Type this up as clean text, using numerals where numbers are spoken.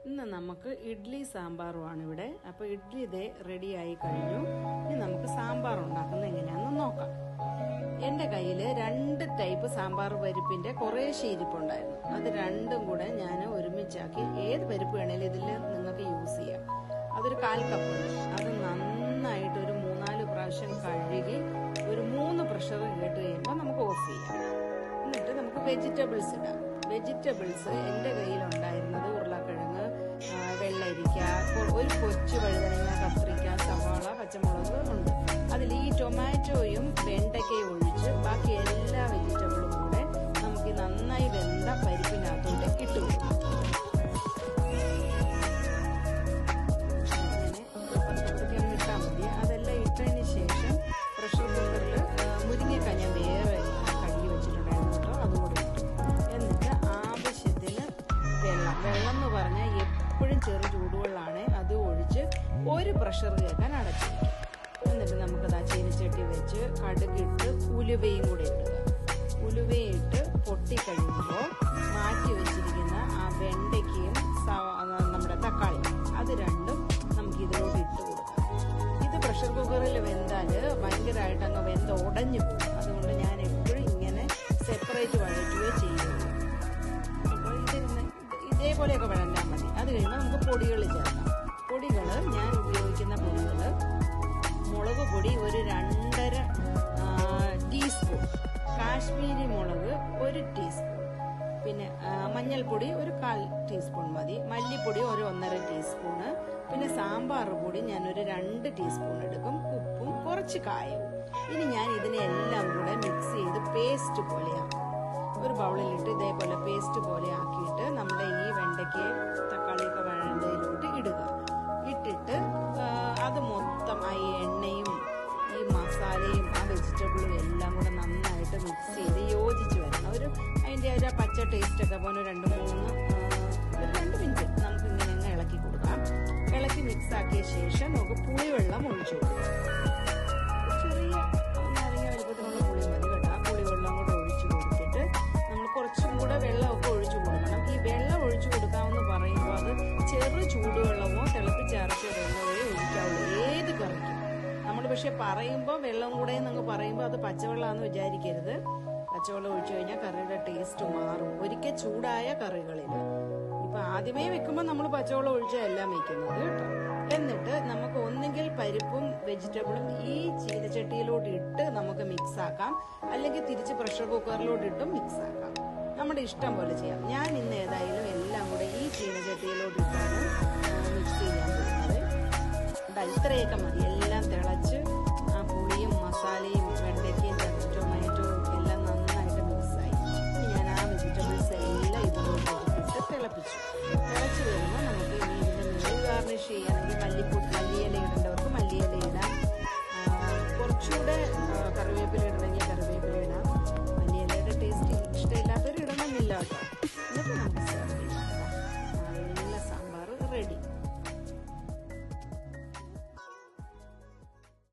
ഇന്ന് നമുക്ക് ഇഡ്ഡലി സാമ്പാറുമാണ് ഇവിടെ. അപ്പോൾ ഇഡ്ഡലി ഇതേ റെഡിയായി കഴിഞ്ഞു. ഇനി നമുക്ക് സാമ്പാർ ഉണ്ടാക്കുന്നത് എങ്ങനെയാണെന്ന് നോക്കാം. എൻ്റെ കയ്യിൽ 2 ടൈപ്പ് സാമ്പാർ പരിപ്പിൻ്റെ കുറേശ്ശെ ഇരിപ്പുണ്ടായിരുന്നു. അത് രണ്ടും കൂടെ ഞാൻ ഒരുമിച്ചാക്കി, ഏത് പരിപ്പ് വേണേലും ഇതിൽ നിങ്ങൾക്ക് യൂസ് ചെയ്യാം. അതൊരു 1/4 കപ്പുണ്ട്. അത് നന്നായിട്ട് ഒരു 3-4 പ്രാവശ്യം കഴുകി ഒരു 3 പ്രഷർ കേട്ട് കഴിയുമ്പോൾ നമുക്ക് ഓഫ് ചെയ്യാം. എന്നിട്ട് നമുക്ക് വെജിറ്റബിൾസ് ഇടാം. വെജിറ്റബിൾസ് എൻ്റെ കയ്യിലുണ്ടായിരുന്നത് ഉരുളക്കിഴങ്ങ്, വെള്ളരിക്ക, ഒരു കൊച്ചു വഴുതനങ്ങ, കത്രിക്ക, സവാള, പച്ചമുളക് ഉണ്ട്. അതിൽ ഈ ടൊമാറ്റോയും വെണ്ടയ്ക്കയും ഒഴിച്ച് ബാക്കി എല്ലാ വെജിറ്റബിളും കൂടെ നമുക്ക് നന്നായി വെന്ത പരിപ്പിനകത്തോട്ട് ഇട്ട് കൊടുക്കാം. അങ്ങനെ ഇട്ടാൽ മതി. അതെല്ലാം ഇട്ടതിന് ശേഷം പ്രഷർ കുക്കറിൽ മുരിങ്ങക്ക ഞാൻ വേറെ കഴുകി വെച്ചിട്ടുണ്ടായിരുന്നു കേട്ടോ, അതുകൂടെ ഇട്ടു. എന്നിട്ട് ആവശ്യത്തിന് വെള്ളം എന്ന് പറഞ്ഞാൽ എപ്പോഴും ചെറു ചൂടുവെള്ളമാണ്. അത് ഒഴിച്ച് ഒരു പ്രഷർ കേൾക്കാൻ അടച്ചു. എന്നിട്ട് നമുക്കത് ആ ചീനിച്ചട്ടി വെച്ച് കടുകിട്ട് ഉലുവയും കൂടെ ഇടുക. ഉലുവയും ഇട്ട് പൊട്ടിക്കഴിയുമ്പോൾ മാറ്റി വെച്ചിരിക്കുന്ന ആ വെണ്ടയ്ക്കയും നമ്മുടെ തക്കാളി അത് രണ്ടും നമുക്ക് ഇതിലോട്ട് ഇട്ട് കൊടുക്കാം. ഇത് പ്രഷർ കുക്കറിൽ വെന്താൽ ഭയങ്കരമായിട്ട് അങ്ങ് വെന്ത് ഉടഞ്ഞു പോകും. അതുകൊണ്ട് ഞാൻ എപ്പോഴും ഇങ്ങനെ സെപ്പറേറ്റ് വഴറ്റുകയോ ചെയ്യുള്ളൂ. അപ്പോൾ ഇതേപോലെയൊക്കെ വഴഞ്ഞാൽ മതി. അത് കഴിയുമ്പോൾ നമുക്ക് പൊടികൾ ചേർക്കാം. പൊടികൾ ഞാൻ ഉപയോഗിക്കുന്ന പൊടികൾ: മുളക് പൊടി ഒരു 2.5 ടീസ്പൂൺ, കാശ്മീരി മുളക് 1 ടീസ്പൂൺ, പിന്നെ മഞ്ഞൾപ്പൊടി ഒരു 1/4 ടീസ്പൂൺ മതി, മല്ലിപ്പൊടി ഒരു 1.5 ടീസ്പൂണ്, പിന്നെ സാമ്പാർ പൊടി ഞാനൊരു 2 ടീസ്പൂൺ എടുക്കും, ഉപ്പും കുറച്ച് കായവും. ഇനി ഞാൻ ഇതിനെല്ലാം കൂടെ മിക്സ് ചെയ്ത് പേസ്റ്റ് പോലെയാക്കും. ഒരു ബൗളിലിട്ട് ഇതേപോലെ പേസ്റ്റ് പോലെ ആക്കിയിട്ട് നമ്മുടെ ഈ വെണ്ടയ്ക്കയും തക്കാളിയൊക്കെ വഴണ്ടതിലോട്ട് ഇടുക. ഇട്ടിട്ട് അത് മൊത്തം ആ എണ്ണയും ഈ മസാലയും ആ വെജിറ്റബിളും എല്ലാം കൂടെ നന്നായിട്ട് മിക്സ് ചെയ്ത് യോജിച്ച് വരണം. അതിൻ്റെ ഒരു പച്ച ടേസ്റ്റ് ഒക്കെ പോലെ 2 മിനിറ്റ് നമുക്ക് ഇങ്ങനെ ഇളക്കി കൊടുക്കാം. ഇളക്കി മിക്സ് ആക്കിയ ശേഷം നമുക്ക് പുളിവെള്ളം ഒഴിച്ചു കൊടുക്കാം. ചെറിയ നാരങ്ങ വലിപ്പത്തിനുള്ള പുളി മതി കേട്ടോ. ആ പുളിവെള്ളം കൂടെ ഒഴിച്ചു കൊടുത്തിട്ട് നമ്മൾ കുറച്ചും കൂടെ വെള്ളമൊക്കെ ഒഴിച്ചു കൊടുക്കണം. ഈ വെള്ളം ഒഴിച്ചു കൊടുക്കാമെന്ന് പറയുമ്പോൾ അത് ചെറു ചൂടുവെള്ളമോ തിളപ്പിച്ചരച്ച വെള്ളമോ ഒഴിക്കാവുള്ളൂ ഏത് കറിക്കും. നമ്മൾ പക്ഷെ പറയുമ്പോൾ വെള്ളം കൂടെ എന്നങ്ങ് പറയുമ്പോൾ അത് പച്ചവെള്ളമാണെന്ന് വിചാരിക്കരുത്. പച്ചവെള്ളം ഒഴിച്ചു കഴിഞ്ഞാൽ കറിയുടെ ടേസ്റ്റ് മാറും ഒരിക്കൽ ചൂടായ കറികളിൽ. ഇപ്പൊ ആദ്യമേ വെക്കുമ്പോൾ നമ്മൾ പച്ചവെള്ളം ഒഴിച്ചാൽ എല്ലാം വെക്കുന്നത് കേട്ടോ. എന്നിട്ട് നമുക്ക് ഒന്നുകിൽ പരിപ്പും വെജിറ്റബിളും ഈ ചീനച്ചട്ടിയിലോട്ട് ഇട്ട് നമുക്ക് മിക്സ് ആക്കാം, അല്ലെങ്കിൽ തിരിച്ച് പ്രഷർ കുക്കറിലോട്ട് ഇട്ടും മിക്സ് ആക്കാം. നമ്മുടെ ഇഷ്ടം പോലെ ചെയ്യാം. ഞാൻ ഇന്ന് ഏതായാലും എല്ലാം കൂടെ ഈ ചീനച്ചട്ടിയിലോട്ട് ഇട്ടാണ് മിക്സ് ചെയ്യാൻ പോകുന്നത്. ഇത്രയൊക്കെ മതി.